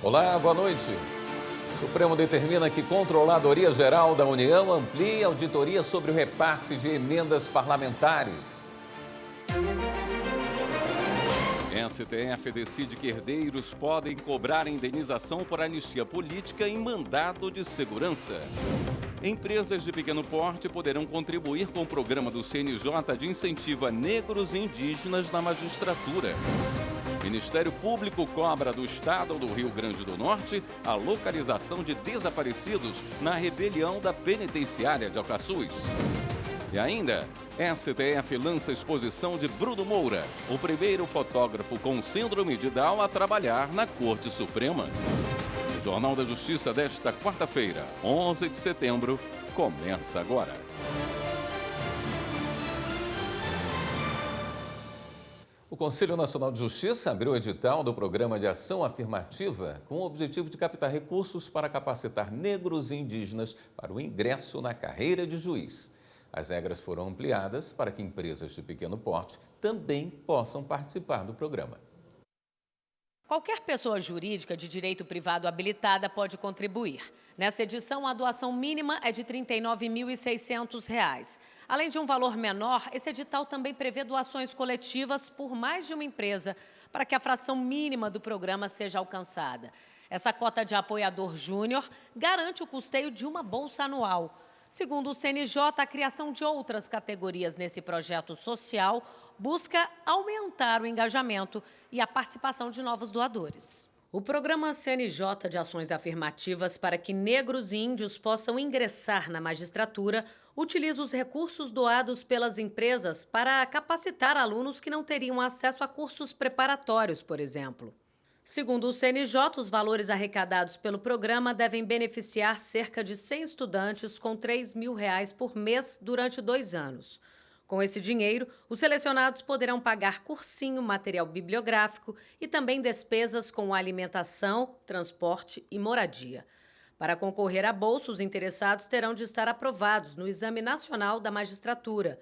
Olá, boa noite. O Supremo determina que Controladoria Geral da União amplie a auditoria sobre o repasse de emendas parlamentares. STF decide que herdeiros podem cobrar indenização por anistia política em mandado de segurança. Empresas de pequeno porte poderão contribuir com o programa do CNJ de incentivo a negros e indígenas na magistratura. Ministério Público cobra do Estado do Rio Grande do Norte a localização de desaparecidos na rebelião da penitenciária de Alcaçuz. E ainda, STF lança exposição de Bruno Moura, o primeiro fotógrafo com síndrome de Down a trabalhar na Corte Suprema. O Jornal da Justiça desta quarta-feira, 11 de setembro, começa agora. O Conselho Nacional de Justiça abriu o edital do Programa de Ação Afirmativa com o objetivo de captar recursos para capacitar negros e indígenas para o ingresso na carreira de juiz. As regras foram ampliadas para que empresas de pequeno porte também possam participar do programa. Qualquer pessoa jurídica de direito privado habilitada pode contribuir. Nessa edição, a doação mínima é de R$ 39.600. Além de um valor menor, esse edital também prevê doações coletivas por mais de uma empresa para que a fração mínima do programa seja alcançada. Essa cota de apoiador júnior garante o custeio de uma bolsa anual. Segundo o CNJ, a criação de outras categorias nesse projeto social busca aumentar o engajamento e a participação de novos doadores. O programa CNJ de Ações Afirmativas para que negros e índios possam ingressar na magistratura utiliza os recursos doados pelas empresas para capacitar alunos que não teriam acesso a cursos preparatórios, por exemplo. Segundo o CNJ, os valores arrecadados pelo programa devem beneficiar cerca de 100 estudantes com R$ 3.000 por mês durante 2 anos. Com esse dinheiro, os selecionados poderão pagar cursinho, material bibliográfico e também despesas com alimentação, transporte e moradia. Para concorrer à bolsa, os interessados terão de estar aprovados no Exame Nacional da Magistratura.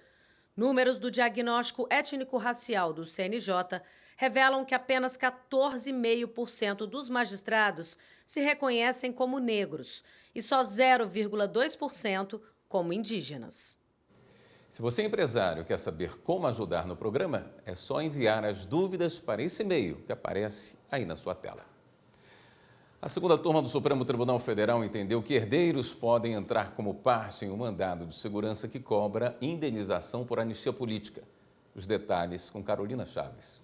Números do diagnóstico étnico-racial do CNJ revelam que apenas 14,5% dos magistrados se reconhecem como negros e só 0,2% como indígenas. Se você é empresário e quer saber como ajudar no programa, é só enviar as dúvidas para esse e-mail que aparece aí na sua tela. A segunda turma do Supremo Tribunal Federal entendeu que herdeiros podem entrar como parte em um mandado de segurança que cobra indenização por anistia política. Os detalhes com Carolina Chaves.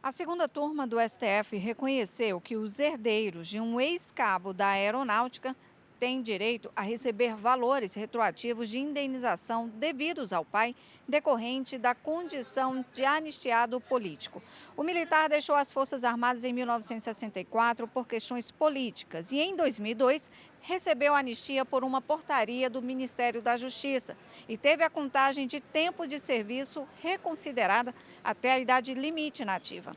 A segunda turma do STF reconheceu que os herdeiros de um ex-cabo da Aeronáutica têm direito a receber valores retroativos de indenização devidos ao pai, decorrente da condição de anistiado político. O militar deixou as Forças Armadas em 1964 por questões políticas e, em 2002, recebeu anistia por uma portaria do Ministério da Justiça e teve a contagem de tempo de serviço reconsiderada até a idade limite nativa.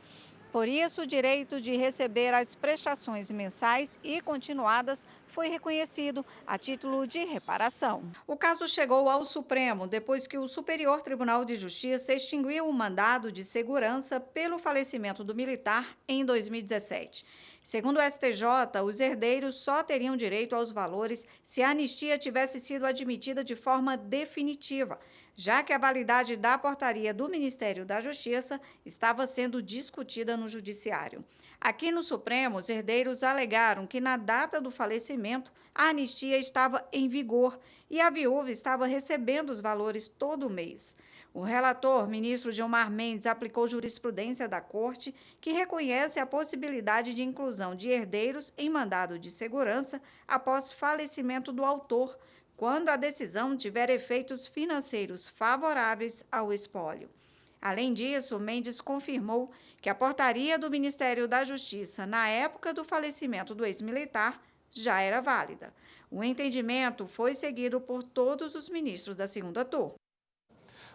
Por isso, o direito de receber as prestações mensais e continuadas foi reconhecido a título de reparação. O caso chegou ao Supremo depois que o Superior Tribunal de Justiça extinguiu o mandado de segurança pelo falecimento do militar em 2017. Segundo o STJ, os herdeiros só teriam direito aos valores se a anistia tivesse sido admitida de forma definitiva, já que a validade da portaria do Ministério da Justiça estava sendo discutida no Judiciário. Aqui no Supremo, os herdeiros alegaram que na data do falecimento a anistia estava em vigor e a viúva estava recebendo os valores todo mês. O relator, ministro Gilmar Mendes, aplicou jurisprudência da Corte, que reconhece a possibilidade de inclusão de herdeiros em mandado de segurança após falecimento do autor, quando a decisão tiver efeitos financeiros favoráveis ao espólio. Além disso, Mendes confirmou que a portaria do Ministério da Justiça, na época do falecimento do ex-militar, já era válida. O entendimento foi seguido por todos os ministros da segunda turma.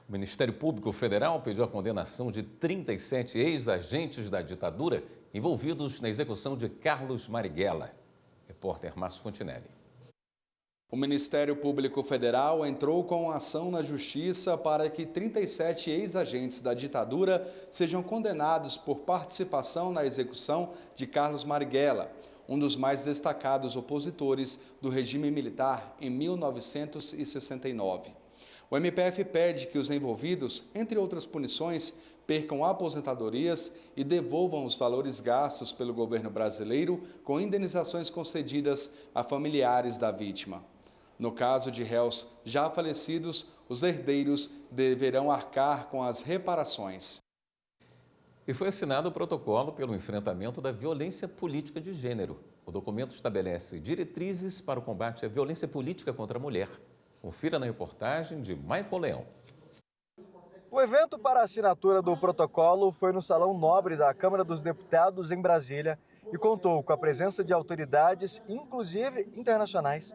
O Ministério Público Federal pediu a condenação de 37 ex-agentes da ditadura envolvidos na execução de Carlos Marighella. Repórter Márcio Fontinelli. O Ministério Público Federal entrou com ação na Justiça para que 37 ex-agentes da ditadura sejam condenados por participação na execução de Carlos Marighella, um dos mais destacados opositores do regime militar em 1969. O MPF pede que os envolvidos, entre outras punições, percam aposentadorias e devolvam os valores gastos pelo governo brasileiro com indenizações concedidas a familiares da vítima. No caso de réus já falecidos, os herdeiros deverão arcar com as reparações. E foi assinado o protocolo pelo enfrentamento da violência política de gênero. O documento estabelece diretrizes para o combate à violência política contra a mulher. Confira na reportagem de Michael Leão. O evento para a assinatura do protocolo foi no Salão Nobre da Câmara dos Deputados, em Brasília, e contou com a presença de autoridades, inclusive internacionais.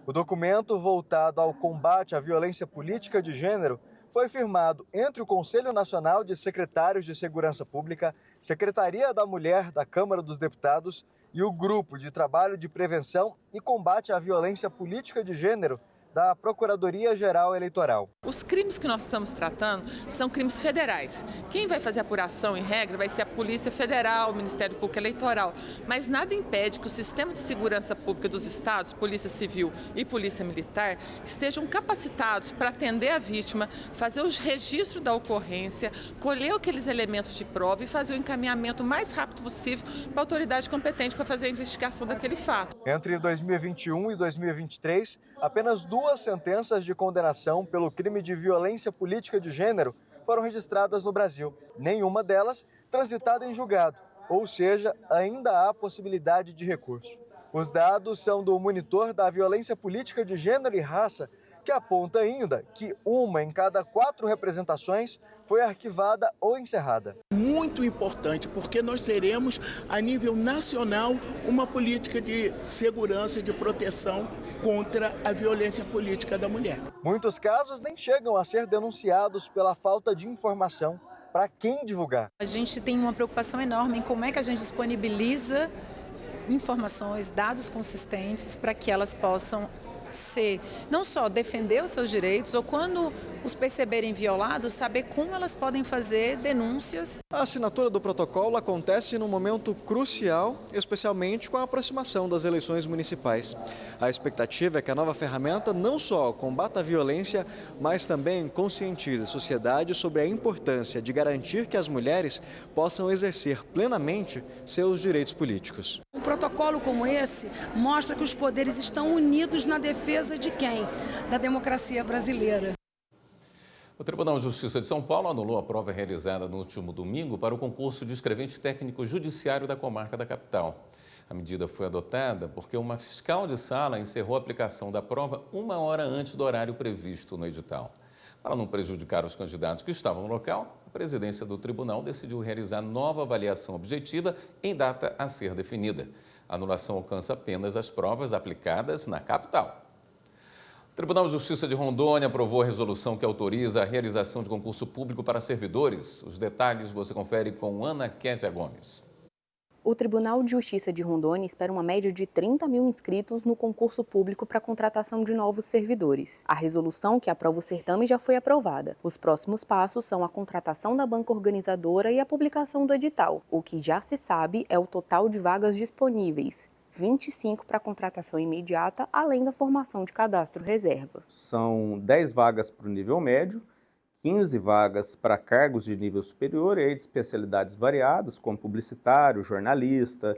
O documento, voltado ao combate à violência política de gênero, foi firmado entre o Conselho Nacional de Secretários de Segurança Pública, Secretaria da Mulher da Câmara dos Deputados e o Grupo de Trabalho de Prevenção e Combate à Violência Política de Gênero da Procuradoria-Geral Eleitoral. Os crimes que nós estamos tratando são crimes federais. Quem vai fazer apuração em regra vai ser a Polícia Federal, o Ministério Público Eleitoral, mas nada impede que o sistema de segurança pública dos estados, Polícia Civil e Polícia Militar, estejam capacitados para atender a vítima, fazer o registro da ocorrência, colher aqueles elementos de prova e fazer o encaminhamento o mais rápido possível para a autoridade competente para fazer a investigação daquele fato. Entre 2021 e 2023, apenas 2 sentenças de condenação pelo crime de violência política de gênero foram registradas no Brasil. Nenhuma delas transitada em julgado, ou seja, ainda há possibilidade de recurso. Os dados são do Monitor da Violência Política de Gênero e Raça, que aponta ainda que 1 em cada 4 representações foi arquivada ou encerrada. Muito importante, porque nós teremos, a nível nacional, uma política de segurança e de proteção contra a violência política da mulher. Muitos casos nem chegam a ser denunciados pela falta de informação para quem divulgar. A gente tem uma preocupação enorme em como é que a gente disponibiliza informações, dados consistentes para que elas possam ser, não só defender os seus direitos, ou quando os perceberem violados, saber como elas podem fazer denúncias. A assinatura do protocolo acontece num momento crucial, especialmente com a aproximação das eleições municipais. A expectativa é que a nova ferramenta não só combata a violência, mas também conscientize a sociedade sobre a importância de garantir que as mulheres possam exercer plenamente seus direitos políticos. Um protocolo como esse mostra que os poderes estão unidos na defesa de quem? Da democracia brasileira. O Tribunal de Justiça de São Paulo anulou a prova realizada no último domingo para o concurso de escrevente técnico judiciário da comarca da capital. A medida foi adotada porque uma fiscal de sala encerrou a aplicação da prova 1 hora antes do horário previsto no edital. Para não prejudicar os candidatos que estavam no local, a presidência do tribunal decidiu realizar nova avaliação objetiva em data a ser definida. A anulação alcança apenas as provas aplicadas na capital. O Tribunal de Justiça de Rondônia aprovou a resolução que autoriza a realização de concurso público para servidores. Os detalhes você confere com Ana Kézia Gomes. O Tribunal de Justiça de Rondônia espera uma média de 30 mil inscritos no concurso público para a contratação de novos servidores. A resolução que aprova o certame já foi aprovada. Os próximos passos são a contratação da banca organizadora e a publicação do edital. O que já se sabe é o total de vagas disponíveis. 25 para contratação imediata, além da formação de cadastro reserva. São 10 vagas para o nível médio, 15 vagas para cargos de nível superior e de especialidades variadas, como publicitário, jornalista,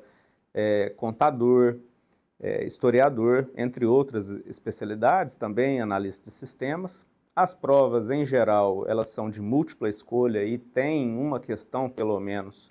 contador, historiador, entre outras especialidades, também analista de sistemas. As provas, em geral, elas são de múltipla escolha e tem uma questão, pelo menos,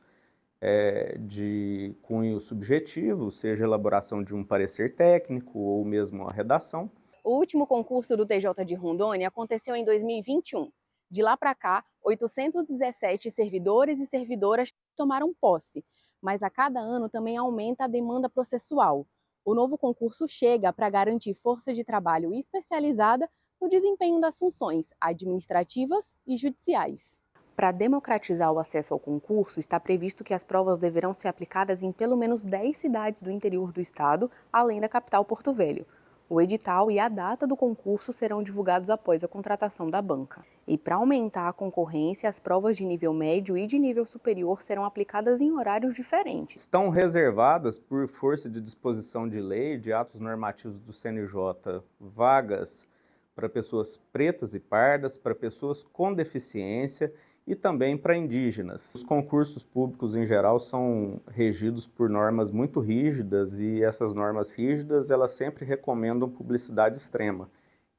de cunho subjetivo, seja a elaboração de um parecer técnico ou mesmo a redação. O último concurso do TJ de Rondônia aconteceu em 2021. De lá para cá, 817 servidores e servidoras tomaram posse, mas a cada ano também aumenta a demanda processual. O novo concurso chega para garantir força de trabalho especializada no desempenho das funções administrativas e judiciais. Para democratizar o acesso ao concurso, está previsto que as provas deverão ser aplicadas em pelo menos 10 cidades do interior do estado, além da capital Porto Velho. O edital e a data do concurso serão divulgados após a contratação da banca. E para aumentar a concorrência, as provas de nível médio e de nível superior serão aplicadas em horários diferentes. Estão reservadas, por força de disposição de lei, de atos normativos do CNJ, vagas para pessoas pretas e pardas, para pessoas com deficiência e também para indígenas. Os concursos públicos, em geral, são regidos por normas muito rígidas e essas normas rígidas, elas sempre recomendam publicidade extrema.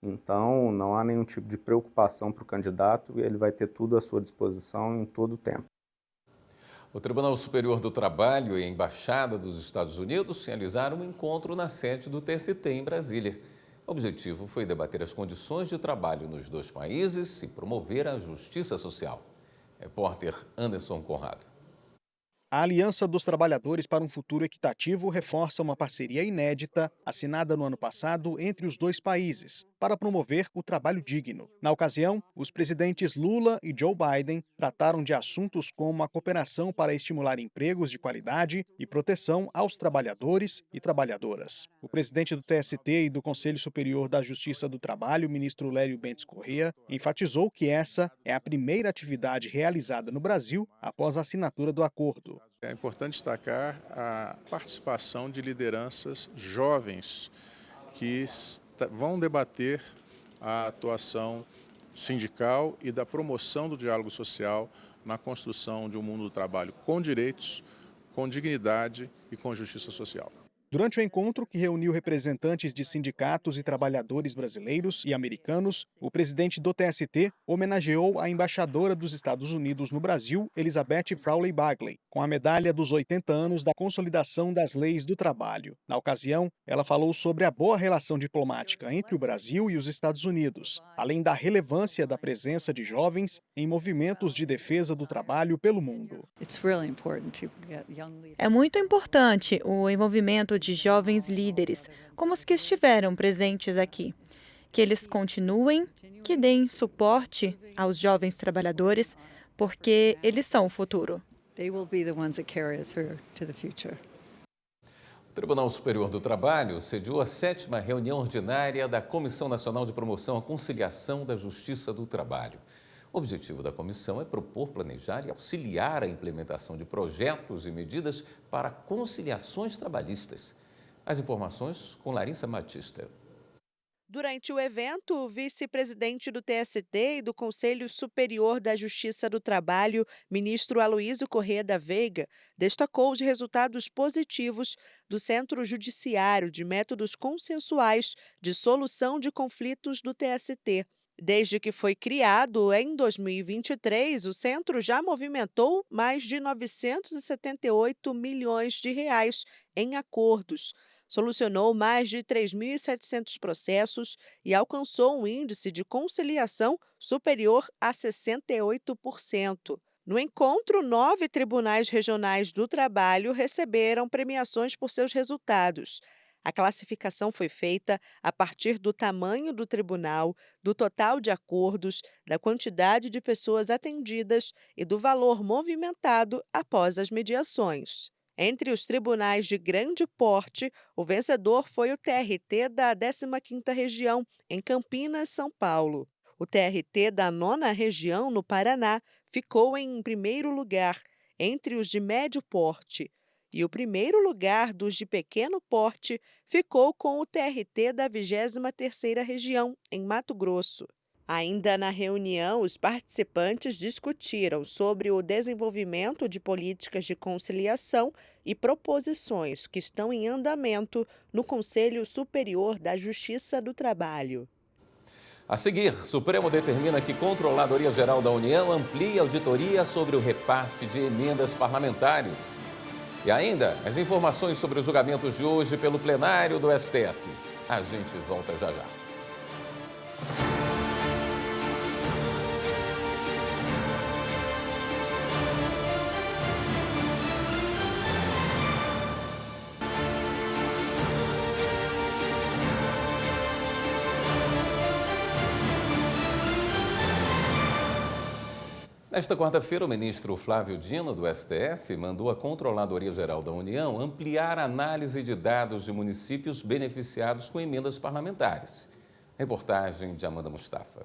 Então, não há nenhum tipo de preocupação para o candidato e ele vai ter tudo à sua disposição em todo o tempo. O Tribunal Superior do Trabalho e a Embaixada dos Estados Unidos realizaram um encontro na sede do TST em Brasília. O objetivo foi debater as condições de trabalho nos dois países e promover a justiça social. Repórter Anderson Conrado. A Aliança dos Trabalhadores para um Futuro Equitativo reforça uma parceria inédita assinada no ano passado entre os dois países para promover o trabalho digno. Na ocasião, os presidentes Lula e Joe Biden trataram de assuntos como a cooperação para estimular empregos de qualidade e proteção aos trabalhadores e trabalhadoras. O presidente do TST e do Conselho Superior da Justiça do Trabalho, ministro Lélio Bentes Corrêa, enfatizou que essa é a primeira atividade realizada no Brasil após a assinatura do acordo. É importante destacar a participação de lideranças jovens que vão debater a atuação sindical e da promoção do diálogo social na construção de um mundo do trabalho com direitos, com dignidade e com justiça social. Durante o encontro, que reuniu representantes de sindicatos e trabalhadores brasileiros e americanos, o presidente do TST homenageou a embaixadora dos Estados Unidos no Brasil, Elizabeth Frawley Bagley, com a medalha dos 80 anos da consolidação das leis do trabalho. Na ocasião, ela falou sobre a boa relação diplomática entre o Brasil e os Estados Unidos, além da relevância da presença de jovens em movimentos de defesa do trabalho pelo mundo. É muito importante o envolvimento de jovens líderes, como os que estiveram presentes aqui. Que eles continuem, que deem suporte aos jovens trabalhadores, porque eles são o futuro. O Tribunal Superior do Trabalho sediou a 7ª reunião ordinária da Comissão Nacional de Promoção à Conciliação da Justiça do Trabalho. O objetivo da comissão é propor, planejar e auxiliar a implementação de projetos e medidas para conciliações trabalhistas. As informações com Larissa Batista. Durante o evento, o vice-presidente do TST e do Conselho Superior da Justiça do Trabalho, ministro Aloísio Corrêa da Veiga, destacou os resultados positivos do Centro Judiciário de Métodos Consensuais de Solução de Conflitos do TST. Desde que foi criado em 2023, o centro já movimentou mais de 978 milhões de reais em acordos, solucionou mais de 3.700 processos e alcançou um índice de conciliação superior a 68%. No encontro, 9 tribunais regionais do trabalho receberam premiações por seus resultados. A classificação foi feita a partir do tamanho do tribunal, do total de acordos, da quantidade de pessoas atendidas e do valor movimentado após as mediações. Entre os tribunais de grande porte, o vencedor foi o TRT da 15ª Região, em Campinas, São Paulo. O TRT da 9ª Região, no Paraná, ficou em primeiro lugar, entre os de médio porte. E o primeiro lugar dos de pequeno porte ficou com o TRT da 23ª Região, em Mato Grosso. Ainda na reunião, os participantes discutiram sobre o desenvolvimento de políticas de conciliação e proposições que estão em andamento no Conselho Superior da Justiça do Trabalho. A seguir, Supremo determina que Controladoria Geral da União amplie a auditoria sobre o repasse de emendas parlamentares. E ainda, as informações sobre os julgamentos de hoje pelo plenário do STF. A gente volta já já. Nesta quarta-feira, o ministro Flávio Dino, do STF, mandou a Controladoria Geral da União ampliar a análise de dados de municípios beneficiados com emendas parlamentares. Reportagem de Amanda Mustafa.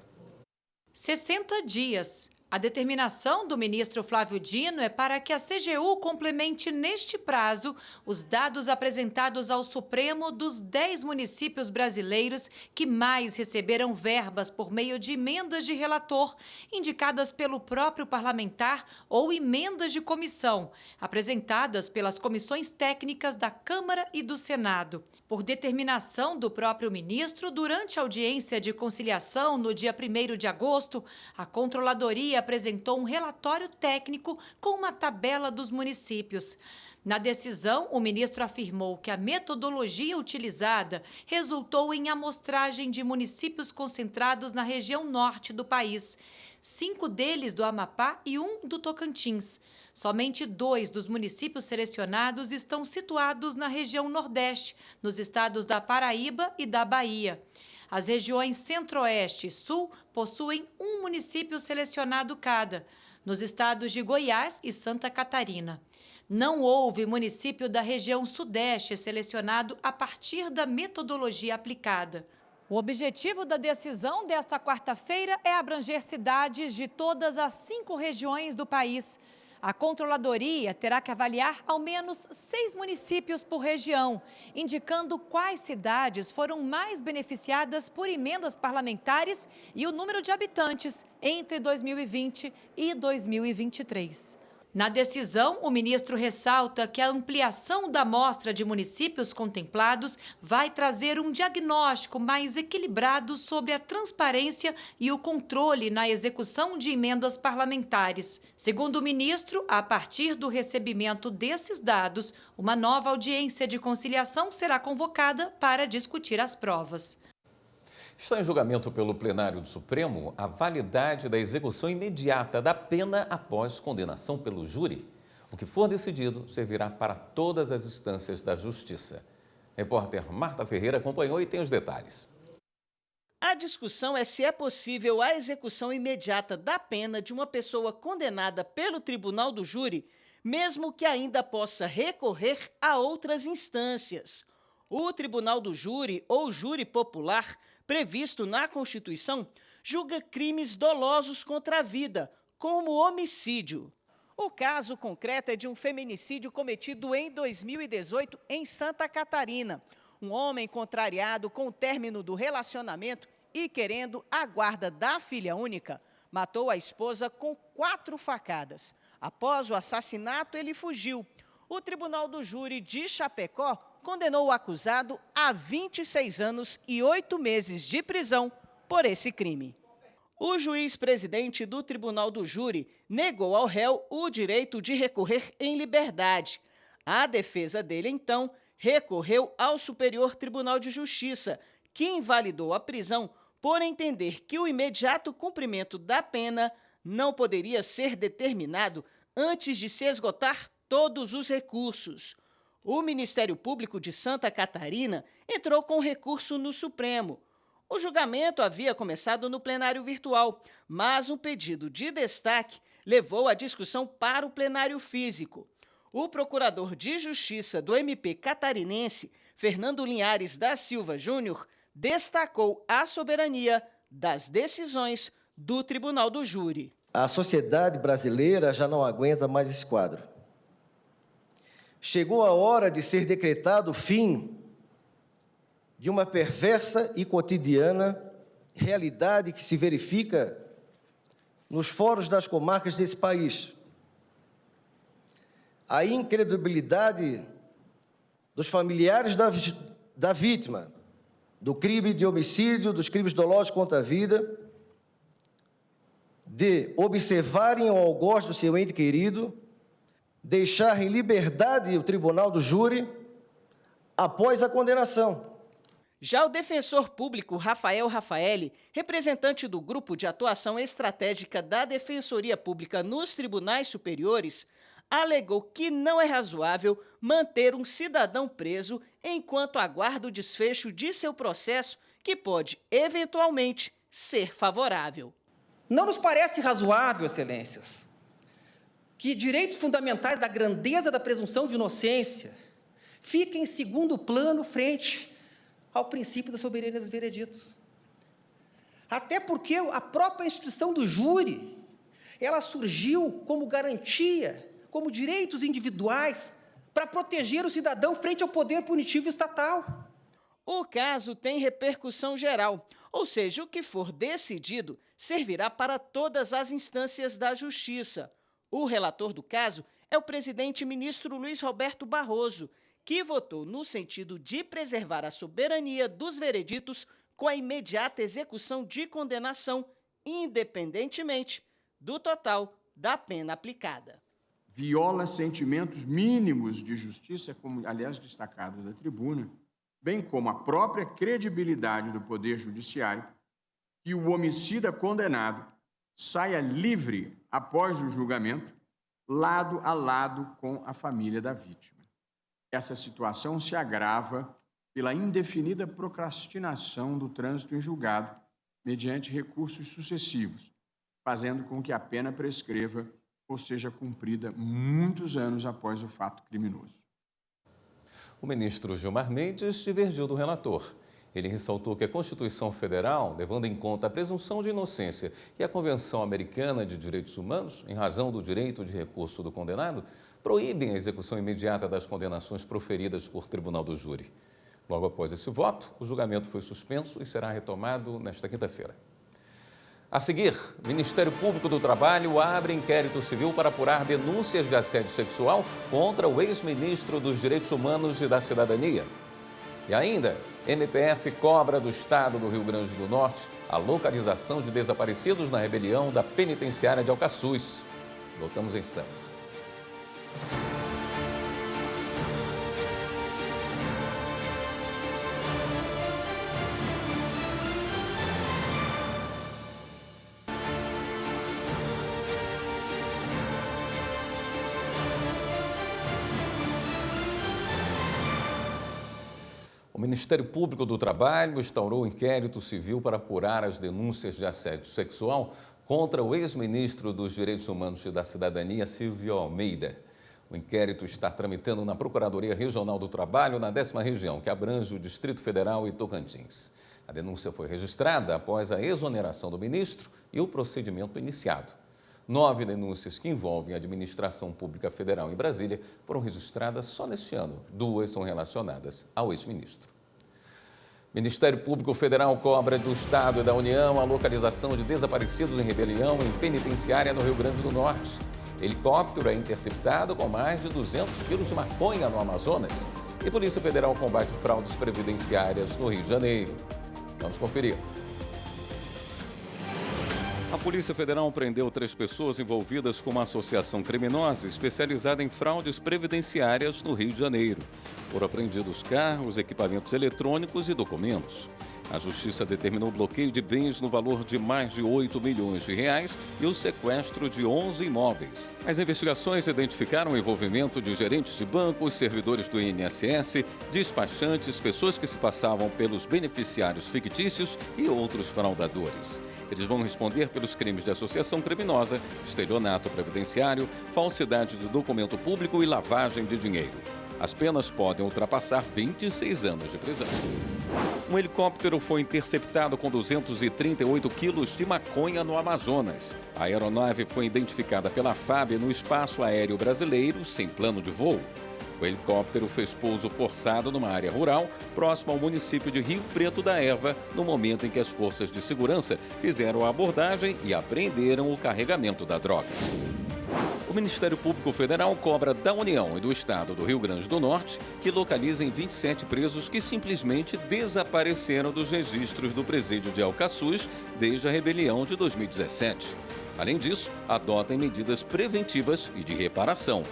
60 dias. A determinação do ministro Flávio Dino é para que a CGU complemente neste prazo os dados apresentados ao Supremo dos 10 municípios brasileiros que mais receberam verbas por meio de emendas de relator, indicadas pelo próprio parlamentar ou emendas de comissão, apresentadas pelas comissões técnicas da Câmara e do Senado. Por determinação do próprio ministro, durante a audiência de conciliação no dia 1º de agosto, a Controladoria apresentou um relatório técnico com uma tabela dos municípios. Na decisão, o ministro afirmou que a metodologia utilizada resultou em amostragem de municípios concentrados na região norte do país, 5 deles do Amapá e 1 do Tocantins. Somente 2 dos municípios selecionados estão situados na região Nordeste, nos estados da Paraíba e da Bahia. As regiões Centro-Oeste e Sul possuem 1 município selecionado cada, nos estados de Goiás e Santa Catarina. Não houve município da região Sudeste selecionado a partir da metodologia aplicada. O objetivo da decisão desta quarta-feira é abranger cidades de todas as 5 regiões do país. A Controladoria terá que avaliar ao menos 6 municípios por região, indicando quais cidades foram mais beneficiadas por emendas parlamentares e o número de habitantes entre 2020 e 2023. Na decisão, o ministro ressalta que a ampliação da amostra de municípios contemplados vai trazer um diagnóstico mais equilibrado sobre a transparência e o controle na execução de emendas parlamentares. Segundo o ministro, a partir do recebimento desses dados, uma nova audiência de conciliação será convocada para discutir as provas. Está em julgamento pelo plenário do Supremo a validade da execução imediata da pena após condenação pelo júri. O que for decidido servirá para todas as instâncias da Justiça. Repórter Marta Ferreira acompanhou e tem os detalhes. A discussão é se é possível a execução imediata da pena de uma pessoa condenada pelo Tribunal do Júri, mesmo que ainda possa recorrer a outras instâncias. O Tribunal do Júri, ou Júri Popular, previsto na Constituição, julga crimes dolosos contra a vida, como homicídio. O caso concreto é de um feminicídio cometido em 2018 em Santa Catarina. Um homem contrariado com o término do relacionamento e querendo a guarda da filha única, matou a esposa com 4 facadas. Após o assassinato, ele fugiu. O Tribunal do Júri de Chapecó condenou o acusado a 26 anos e 8 meses de prisão por esse crime. O juiz-presidente do Tribunal do Júri negou ao réu o direito de recorrer em liberdade. A defesa dele, então, recorreu ao Superior Tribunal de Justiça, que invalidou a prisão por entender que o imediato cumprimento da pena não poderia ser determinado antes de se esgotar todos os recursos. O Ministério Público de Santa Catarina entrou com recurso no Supremo. O julgamento havia começado no plenário virtual, mas um pedido de destaque levou a discussão para o plenário físico. O procurador de Justiça do MP catarinense, Fernando Linhares da Silva Júnior, destacou a soberania das decisões do Tribunal do Júri. A sociedade brasileira já não aguenta mais esse quadro. Chegou a hora de ser decretado o fim de uma perversa e cotidiana realidade que se verifica nos fóruns das comarcas desse país. A incredibilidade dos familiares da vítima, do crime de homicídio, dos crimes dolosos contra a vida, de observarem o algoz do seu ente querido, deixar em liberdade o Tribunal do Júri após a condenação. Já o defensor público Rafael Rafaeli, representante do Grupo de Atuação Estratégica da Defensoria Pública nos Tribunais Superiores, alegou que não é razoável manter um cidadão preso enquanto aguarda o desfecho de seu processo, que pode, eventualmente, ser favorável. Não nos parece razoável, excelências, que direitos fundamentais da grandeza da presunção de inocência fiquem em segundo plano frente ao princípio da soberania dos vereditos. Até porque a própria instituição do júri, ela surgiu como garantia, como direitos individuais, para proteger o cidadão frente ao poder punitivo estatal. O caso tem repercussão geral, ou seja, o que for decidido servirá para todas as instâncias da Justiça. O relator do caso é o presidente ministro Luiz Roberto Barroso, que votou no sentido de preservar a soberania dos vereditos com a imediata execução de condenação, independentemente do total da pena aplicada. Viola sentimentos mínimos de justiça, como, aliás, destacado da tribuna, bem como a própria credibilidade do Poder Judiciário, que o homicida condenado saia livre após o julgamento, lado a lado com a família da vítima. Essa situação se agrava pela indefinida procrastinação do trânsito em julgado, mediante recursos sucessivos, fazendo com que a pena prescreva ou seja cumprida muitos anos após o fato criminoso. O ministro Gilmar Mendes divergiu do relator. Ele ressaltou que a Constituição Federal, levando em conta a presunção de inocência e a Convenção Americana de Direitos Humanos, em razão do direito de recurso do condenado, proíbem a execução imediata das condenações proferidas por tribunal do júri. Logo após esse voto, o julgamento foi suspenso e será retomado nesta quinta-feira. A seguir, o Ministério Público do Trabalho abre inquérito civil para apurar denúncias de assédio sexual contra o ex-ministro dos Direitos Humanos e da Cidadania. E ainda, MPF cobra do Estado do Rio Grande do Norte a localização de desaparecidos na rebelião da penitenciária de Alcaçuz. Voltamos em instantes. O Ministério Público do Trabalho instaurou inquérito civil para apurar as denúncias de assédio sexual contra o ex-ministro dos Direitos Humanos e da Cidadania, Silvio Almeida. O inquérito está tramitando na Procuradoria Regional do Trabalho, na 10ª região, que abrange o Distrito Federal e Tocantins. A denúncia foi registrada após a exoneração do ministro e o procedimento iniciado. 9 denúncias que envolvem a administração pública federal em Brasília foram registradas só neste ano. 2 são relacionadas ao ex-ministro. O Ministério Público Federal cobra do Estado e da União a localização de desaparecidos em rebelião em penitenciária no Rio Grande do Norte. Helicóptero é interceptado com mais de 200 quilos de maconha no Amazonas. E Polícia Federal combate fraudes previdenciárias no Rio de Janeiro. Vamos conferir. A Polícia Federal prendeu 3 pessoas envolvidas com uma associação criminosa especializada em fraudes previdenciárias no Rio de Janeiro. Foram apreendidos carros, equipamentos eletrônicos e documentos. A Justiça determinou o bloqueio de bens no valor de mais de 8 milhões de reais e o sequestro de 11 imóveis. As investigações identificaram o envolvimento de gerentes de bancos, servidores do INSS, despachantes, pessoas que se passavam pelos beneficiários fictícios e outros fraudadores. Eles vão responder pelos crimes de associação criminosa, estelionato previdenciário, falsidade de documento público e lavagem de dinheiro. As penas podem ultrapassar 26 anos de prisão. Um helicóptero foi interceptado com 238 quilos de maconha no Amazonas. A aeronave foi identificada pela FAB no espaço aéreo brasileiro, sem plano de voo. O helicóptero fez pouso forçado numa área rural, próximo ao município de Rio Preto da Eva, no momento em que as forças de segurança fizeram a abordagem e apreenderam o carregamento da droga. O Ministério Público Federal cobra da União e do Estado do Rio Grande do Norte que localizem 27 presos que simplesmente desapareceram dos registros do presídio de Alcaçuz desde a rebelião de 2017. Além disso, adotem medidas preventivas e de reparação.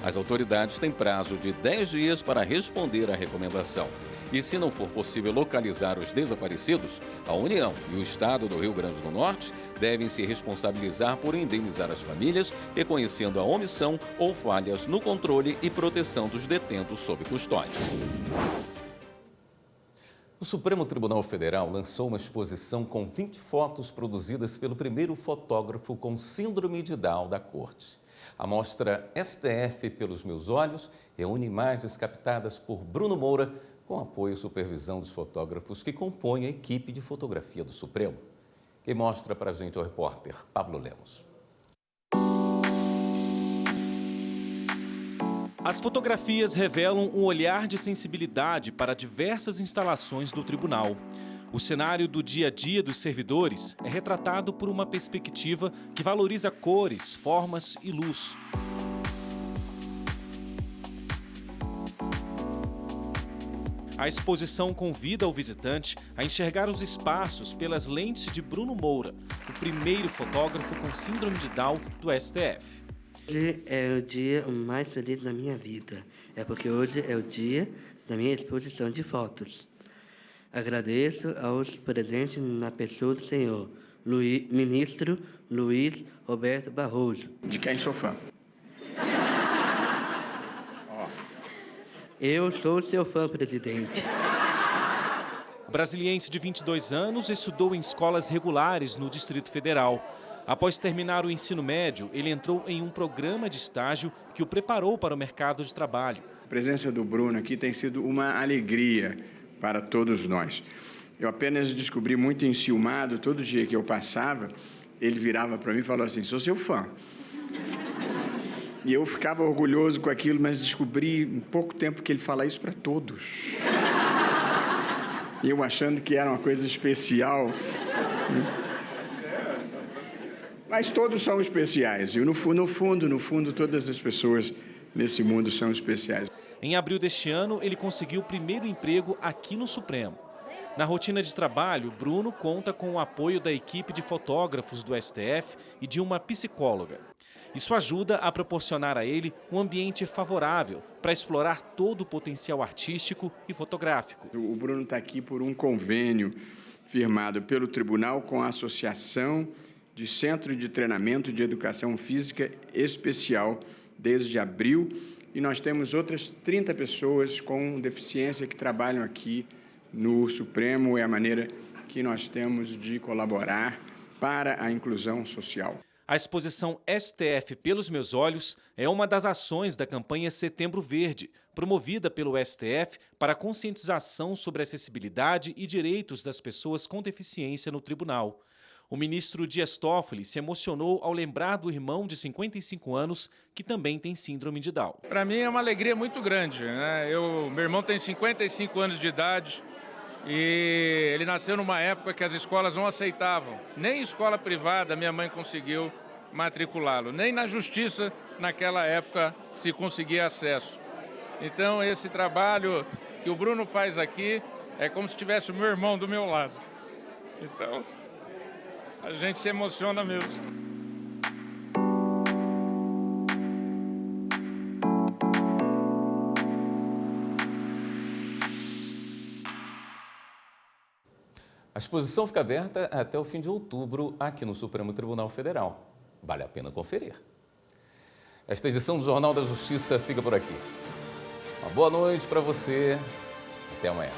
As autoridades têm prazo de 10 dias para responder à recomendação. E se não for possível localizar os desaparecidos, a União e o Estado do Rio Grande do Norte devem se responsabilizar por indenizar as famílias, reconhecendo a omissão ou falhas no controle e proteção dos detentos sob custódia. O Supremo Tribunal Federal lançou uma exposição com 20 fotos produzidas pelo primeiro fotógrafo com síndrome de Down da Corte. A mostra STF Pelos Meus Olhos reúne imagens captadas por Bruno Moura, com apoio e supervisão dos fotógrafos que compõem a equipe de fotografia do Supremo. Quem mostra para a gente é o repórter Pablo Lemos. As fotografias revelam um olhar de sensibilidade para diversas instalações do tribunal. O cenário do dia a dia dos servidores é retratado por uma perspectiva que valoriza cores, formas e luz. A exposição convida o visitante a enxergar os espaços pelas lentes de Bruno Moura, o primeiro fotógrafo com síndrome de Down do STF. Hoje é o dia mais feliz da minha vida. É porque hoje é o dia da minha exposição de fotos. Agradeço aos presentes na pessoa do senhor ministro Luiz Roberto Barroso. De quem sou fã? Eu sou seu fã, presidente. O brasiliense de 22 anos estudou em escolas regulares no Distrito Federal. Após terminar o ensino médio, ele entrou em um programa de estágio que o preparou para o mercado de trabalho. A presença do Bruno aqui tem sido uma alegria para todos nós. Eu apenas descobri muito enciumado, todo dia que eu passava, ele virava para mim e falou assim: sou seu fã. E eu ficava orgulhoso com aquilo, mas descobri em pouco tempo que ele fala isso para todos. E eu achando que era uma coisa especial. Mas todos são especiais. E no fundo, todas as pessoas nesse mundo são especiais. Em abril deste ano, ele conseguiu o primeiro emprego aqui no Supremo. Na rotina de trabalho, Bruno conta com o apoio da equipe de fotógrafos do STF e de uma psicóloga. Isso ajuda a proporcionar a ele um ambiente favorável para explorar todo o potencial artístico e fotográfico. O Bruno está aqui por um convênio firmado pelo Tribunal com a Associação de Centro de Treinamento de Educação Física Especial desde abril, e nós temos outras 30 pessoas com deficiência que trabalham aqui no Supremo. É a maneira que nós temos de colaborar para a inclusão social. A exposição STF Pelos Meus Olhos é uma das ações da campanha Setembro Verde, promovida pelo STF para a conscientização sobre a acessibilidade e direitos das pessoas com deficiência no tribunal. O ministro Dias Toffoli se emocionou ao lembrar do irmão de 55 anos, que também tem síndrome de Down. Para mim é uma alegria muito grande, né? Meu irmão tem 55 anos de idade e ele nasceu numa época que as escolas não aceitavam. Nem escola privada minha mãe conseguiu matriculá-lo, nem na justiça naquela época se conseguia acesso. Então esse trabalho que o Bruno faz aqui é como se tivesse o meu irmão do meu lado. Então a gente se emociona mesmo. A exposição fica aberta até o fim de outubro aqui no Supremo Tribunal Federal. Vale a pena conferir. Esta edição do Jornal da Justiça fica por aqui. Uma boa noite para você. Até amanhã.